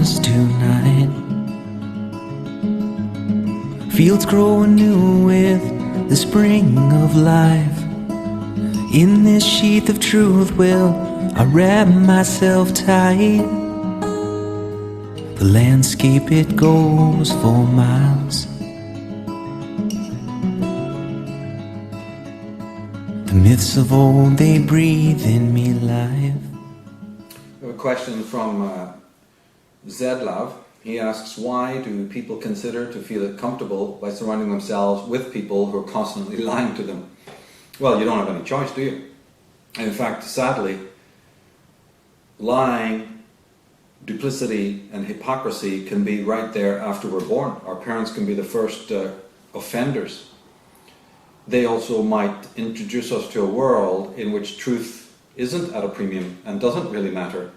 stars tonight. Fields grow anew with the spring of life. In this sheath of truth will I wrap myself tight. The landscape, it goes for miles. The myths of old, they breathe in me life. We have a question from Zedlav. He asks, why do people consider to feel comfortable by surrounding themselves with people who are constantly lying to them? Well, you don't have any choice, do you? In fact, sadly, lying, duplicity and hypocrisy can be right there after we're born. Our parents can be the first offenders. They also might introduce us to a world in which truth isn't at a premium and doesn't really matter.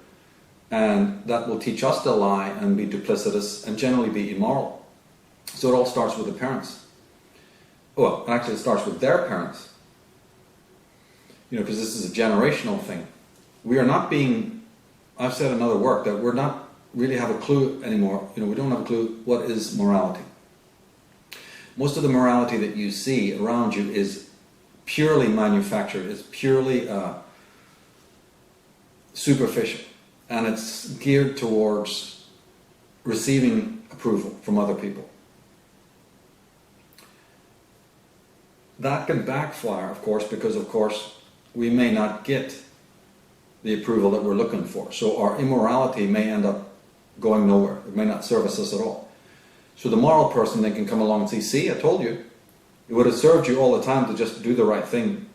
And that will teach us to lie and be duplicitous and generally be immoral. So it all starts with the parents. Well, actually it starts with their parents. You know, because this is a generational thing. We are not being, I've said in other work, that we're not really have a clue anymore. You know, we don't have a clue what is morality. Most of the morality that you see around you is purely manufactured, it's purely superficial, and it's geared towards receiving approval from other people. That can backfire, of course, because of course we may not get the approval that we're looking for. So our immorality may end up going nowhere. It may not service us at all. So the moral person then can come along and say, see, I told you. It would have served you all the time to just do the right thing.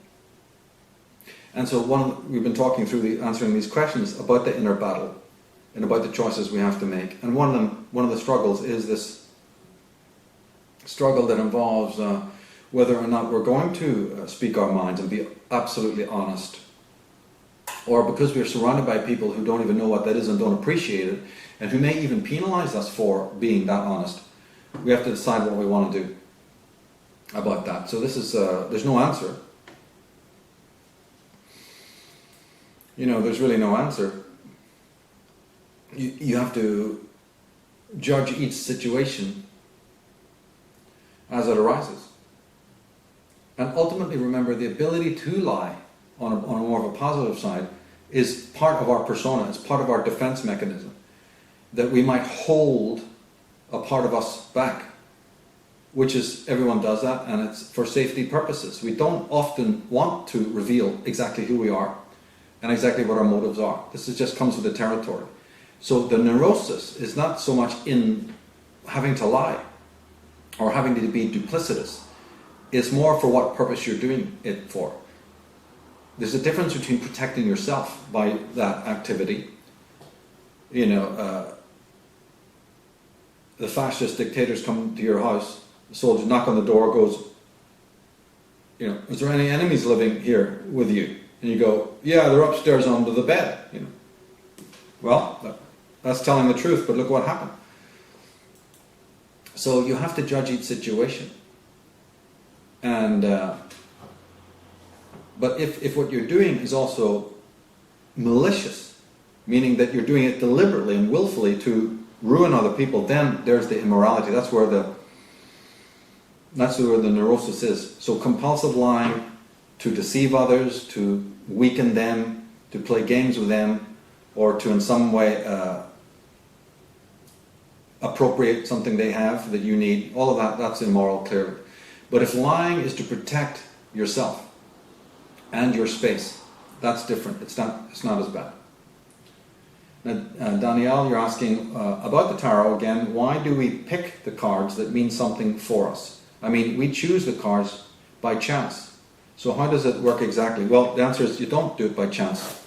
And so we've been talking through answering these questions about the inner battle and about the choices we have to make. And one of the struggles is this struggle that involves whether or not we're going to speak our minds and be absolutely honest. Or because we're surrounded by people who don't even know what that is and don't appreciate it, and who may even penalize us for being that honest, we have to decide what we want to do about that. So this is, there's no answer. You know, there's really no answer. You have to judge each situation as it arises. And ultimately remember, the ability to lie on a more of a positive side is part of our persona, it's part of our defense mechanism. That we might hold a part of us back, which is, everyone does that, and it's for safety purposes. We don't often want to reveal exactly who we are and exactly what our motives are. This just comes with the territory. So the neurosis is not so much in having to lie or having to be duplicitous. It's more for what purpose you're doing it for. There's a difference between protecting yourself by that activity. You know, the fascist dictators come to your house, the soldiers knock on the door, goes, you know, is there any enemies living here with you? And you go, yeah, they're upstairs under the bed, you know. Well, that's telling the truth, but look what happened. So you have to judge each situation. And, but if what you're doing is also malicious, meaning that you're doing it deliberately and willfully to ruin other people, then there's the immorality. That's where the neurosis is. So compulsive lying, to deceive others, to weaken them, to play games with them, or to in some way appropriate something they have that you need, all of that, that's immoral, clearly. But if lying is to protect yourself and your space, that's different. It's not as bad. Now, Danial, you're asking about the tarot again. Why do we pick the cards that mean something for us? I mean, we choose the cards by chance. So how does it work exactly? Well, the answer is you don't do it by chance.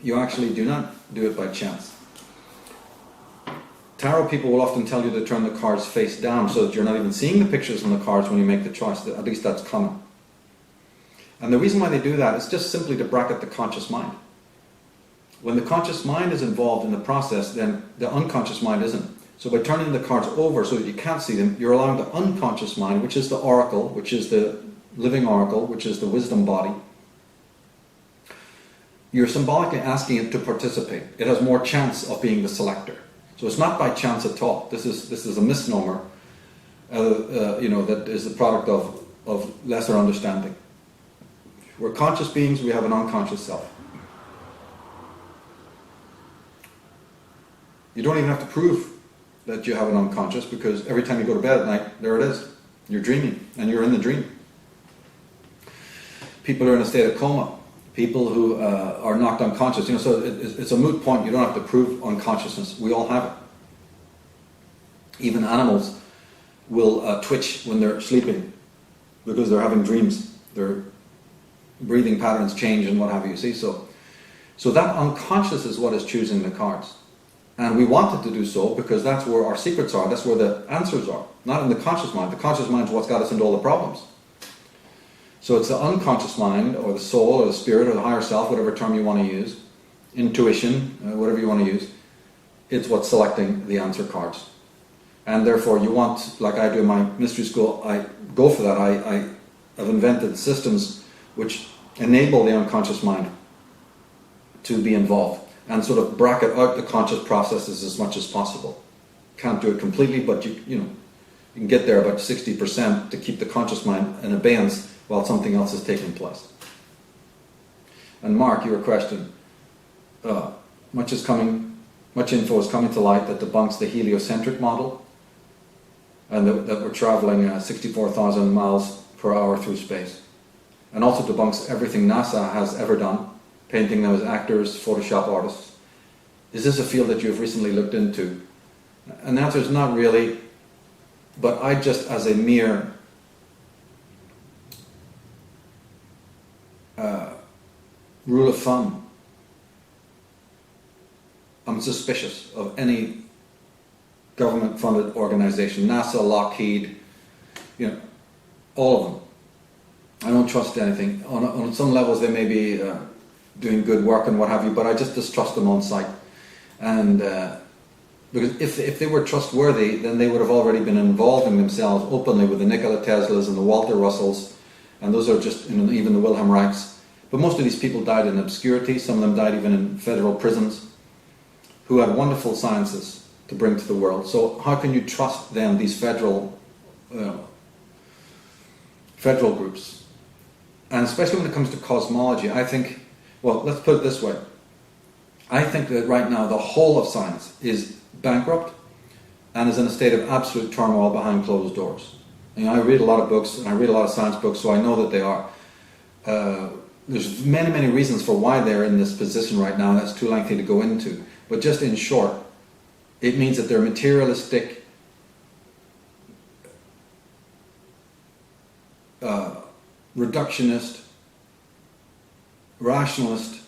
You actually do not do it by chance. Tarot people will often tell you to turn the cards face down so that you're not even seeing the pictures on the cards when you make the choice. At least that's common. And the reason why they do that is just simply to bracket the conscious mind. When the conscious mind is involved in the process, then the unconscious mind isn't. So by turning the cards over so that you can't see them, you're allowing the unconscious mind, which is the oracle, which is the living oracle, which is the wisdom body, you're symbolically asking it to participate. It has more chance of being the selector. So it's not by chance at all. This is a misnomer, that is the product of lesser understanding. We're conscious beings, we have an unconscious self. You don't even have to prove that you have an unconscious, because every time you go to bed at night, there it is. You're dreaming, and you're in the dream. People are in a state of coma. People who are knocked unconscious. So it's a moot point. You don't have to prove unconsciousness. We all have it. Even animals will twitch when they're sleeping because they're having dreams. Their breathing patterns change and what have you. See, so that unconscious is what is choosing the cards. And we want it to do so because that's where our secrets are. That's where the answers are. Not in the conscious mind. The conscious mind is what's got us into all the problems. So it's the unconscious mind, or the soul, or the spirit, or the higher self, whatever term you want to use, intuition, whatever you want to use, it's what's selecting the answer cards. And therefore you want, like I do in my mystery school, I go for that. I have invented systems which enable the unconscious mind to be involved and sort of bracket out the conscious processes as much as possible. Can't do it completely, but you can get there about 60% to keep the conscious mind in abeyance while something else is taking place. And Mark, your question, much info is coming to light that debunks the heliocentric model, and that we're traveling 64,000 miles per hour through space. And also debunks everything NASA has ever done, painting them as actors, Photoshop artists. Is this a field that you've recently looked into? And the answer is not really, but I just, as a mere rule of thumb, I'm suspicious of any government-funded organization, NASA, Lockheed, all of them. I don't trust anything. On some levels they may be doing good work and what have you, but I just distrust them on sight. And because if they were trustworthy, then they would have already been involving themselves openly with the Nikola Teslas and the Walter Russells, and those are just, even the Wilhelm Reichs. But most of these people died in obscurity. Some of them died even in federal prisons, who had wonderful sciences to bring to the world. So how can you trust them, these federal groups? And especially when it comes to cosmology, I think, well, let's put it this way. I think that right now the whole of science is bankrupt and is in a state of absolute turmoil behind closed doors. I read a lot of books, and I read a lot of science books, so I know that they are. There's many, many reasons for why they're in this position right now. That's too lengthy to go into. But just in short, it means that they're materialistic, reductionist, rationalist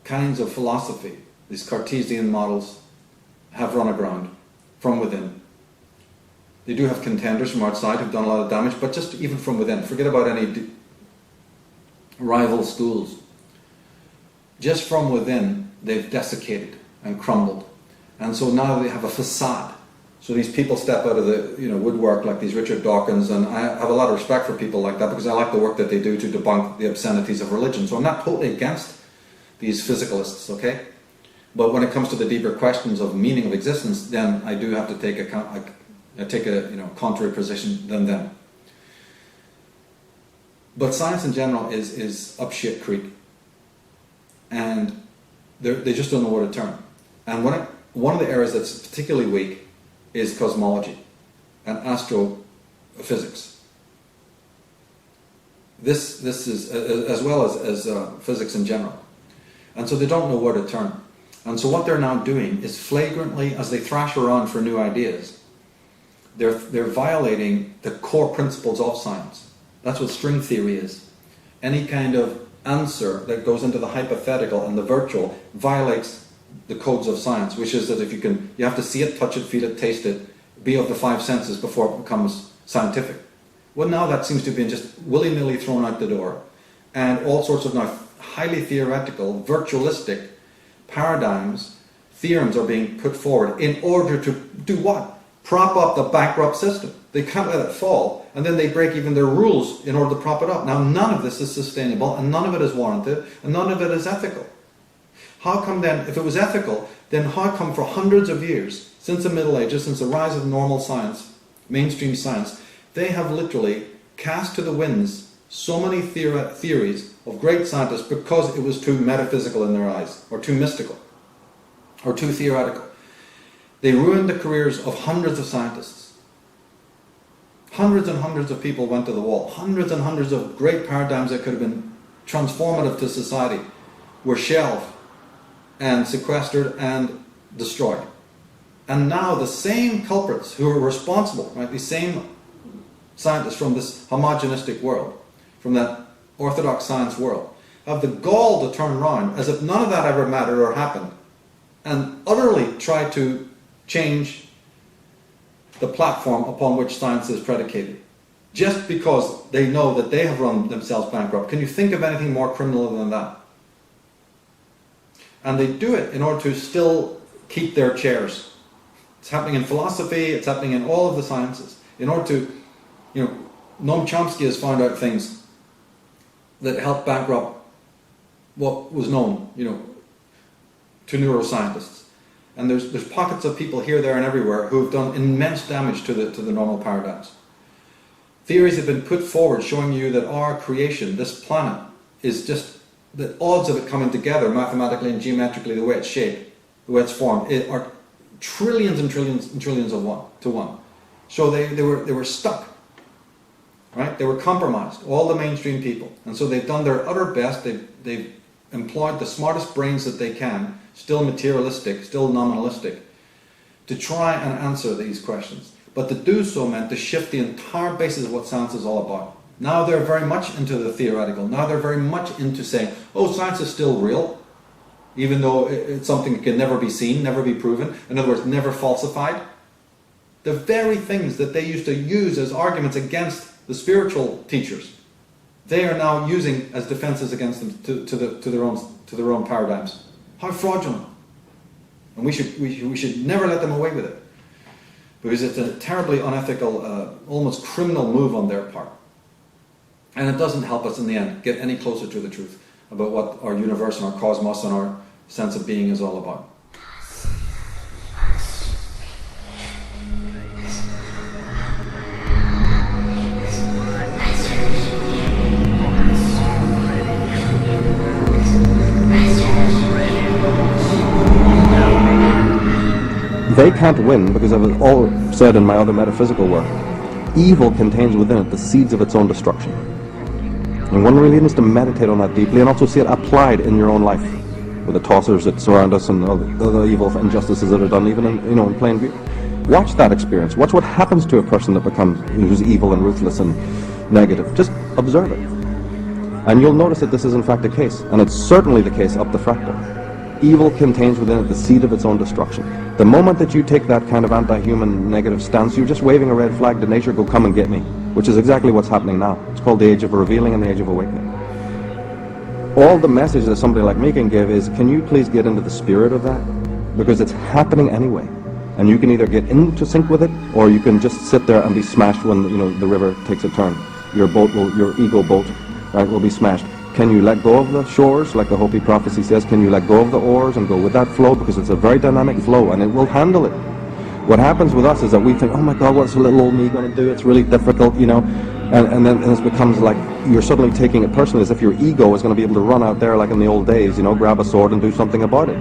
kinds of philosophy. These Cartesian models have run aground from within. They do have contenders from outside who've done a lot of damage, but just even from within. Forget about any rival schools. Just from within, they've desiccated and crumbled. And so now they have a facade. So these people step out of the woodwork, like these Richard Dawkins, and I have a lot of respect for people like that because I like the work that they do to debunk the obscenities of religion. So I'm not totally against these physicalists, okay? But when it comes to the deeper questions of meaning of existence, then I do have to take a contrary position than them. But science in general is up shit creek, and they just don't know where to turn. And one of the areas that's particularly weak is cosmology and astrophysics. This is as well as physics in general, and so they don't know where to turn. And so what they're now doing is flagrantly, as they thrash around for new ideas, they're violating the core principles of science. That's what string theory is. Any kind of answer that goes into the hypothetical and the virtual violates the codes of science, which is that you have to see it, touch it, feel it, taste it, be of the five senses before it becomes scientific. Well, now that seems to be just willy-nilly thrown out the door, and all sorts of now highly theoretical, virtualistic paradigms, theorems are being put forward in order to do what? prop up the bankrupt system. They can't let it fall, and then they break even their rules in order to prop it up. Now, none of this is sustainable, and none of it is warranted, and none of it is ethical. How come then, if it was ethical, then how come for hundreds of years, since the Middle Ages, since the rise of normal science, mainstream science, they have literally cast to the winds so many theories of great scientists because it was too metaphysical in their eyes, or too mystical, or too theoretical. They ruined the careers of hundreds of scientists. Hundreds and hundreds of people went to the wall. Hundreds and hundreds of great paradigms that could have been transformative to society were shelved and sequestered and destroyed. And now the same culprits who are responsible, right, these same scientists from this homogenistic world, from that orthodox science world, have the gall to turn around as if none of that ever mattered or happened, and utterly try to change the platform upon which science is predicated, just because they know that they have run themselves bankrupt. Can you think of anything more criminal than that? And they do it in order to still keep their chairs. It's happening in philosophy, it's happening in all of the sciences. In order to, Noam Chomsky has found out things that help bankrupt what was known, to neuroscientists. And there's pockets of people here, there, and everywhere who have done immense damage to the normal paradigms. Theories have been put forward showing you that our creation, this planet, is just the odds of it coming together mathematically and geometrically, the way it's shaped, the way it's formed, are trillions and trillions and trillions of one to one. So they were stuck, right? They were compromised, all the mainstream people, and so they've done their utter best. They've employed the smartest brains that they can, still materialistic, still nominalistic, to try and answer these questions. But to do so meant to shift the entire basis of what science is all about. Now they're very much into the theoretical. Now they're very much into saying, oh, science is still real, even though it's something that can never be seen, never be proven. In other words, never falsified. The very things that they used to use as arguments against the spiritual teachers, they are now using as defenses against them to their own paradigms. How fraudulent! And we should never let them away with it, because it's a terribly unethical, almost criminal move on their part. And it doesn't help us in the end get any closer to the truth about what our universe and our cosmos and our sense of being is all about. They can't win because of it all said in my other metaphysical work. Evil contains within it the seeds of its own destruction. And one really needs to meditate on that deeply and also see it applied in your own life, with the tossers that surround us and other evil injustices that are done even in plain view. Watch that experience. Watch what happens to a person that who's evil and ruthless and negative. Just observe it. And you'll notice that this is in fact the case, and it's certainly the case up the fractal. Evil contains within it the seed of its own destruction. The moment that you take that kind of anti-human negative stance, you're just waving a red flag to nature, go come and get me, which is exactly what's happening now. It's called the age of revealing and the age of awakening. All the message that somebody like me can give is, can you please get into the spirit of that? Because it's happening anyway. And you can either get into sync with it, or you can just sit there and be smashed when the river takes a turn. Your ego boat, right, will be smashed. Can you let go of the shores, like the Hopi prophecy says? Can you let go of the oars and go with that flow? Because it's a very dynamic flow and it will handle it. What happens with us is that we think, oh my God, what's a little old me going to do? It's really difficult, and then it becomes like you're suddenly taking it personally, as if your ego is going to be able to run out there like in the old days, grab a sword and do something about it.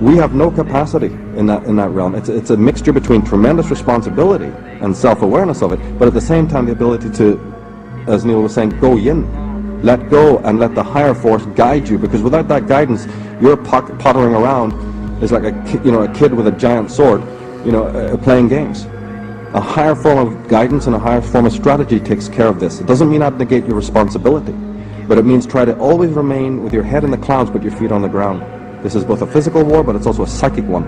We have no capacity in that realm. It's a mixture between tremendous responsibility and self-awareness of it, but at the same time the ability to, as Neil was saying, go yin. Let go and let the higher force guide you, because without that guidance, you're pottering around is like a kid with a giant sword, playing games. A higher form of guidance and a higher form of strategy takes care of this. It doesn't mean abnegate your responsibility, but it means try to always remain with your head in the clouds but your feet on the ground. This is both a physical war, but it's also a psychic one.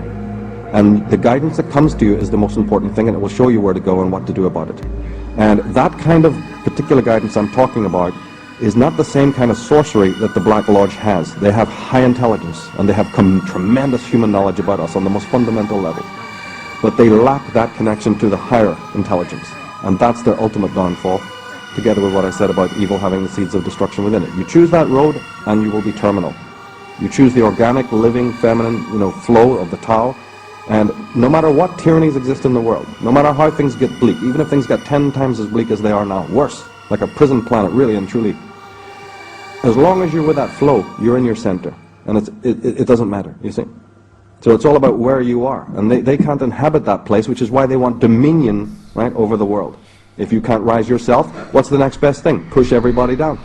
And the guidance that comes to you is the most important thing, and it will show you where to go and what to do about it. And that kind of particular guidance I'm talking about is not the same kind of sorcery that the Black Lodge has. They have high intelligence, and they have tremendous human knowledge about us on the most fundamental level. but they lack that connection to the higher intelligence. And that's their ultimate downfall, together with what I said about evil having the seeds of destruction within it. You choose that road, and you will be terminal. You choose the organic, living, feminine, flow of the Tao, and no matter what tyrannies exist in the world, no matter how things get bleak, even if things get 10 times as bleak as they are now, worse, like a prison planet, really and truly, as long as you're with that flow, you're in your center, and it doesn't matter, you see. So it's all about where you are, and they can't inhabit that place, which is why they want dominion, right, over the world. If you can't rise yourself, what's the next best thing? Push everybody down.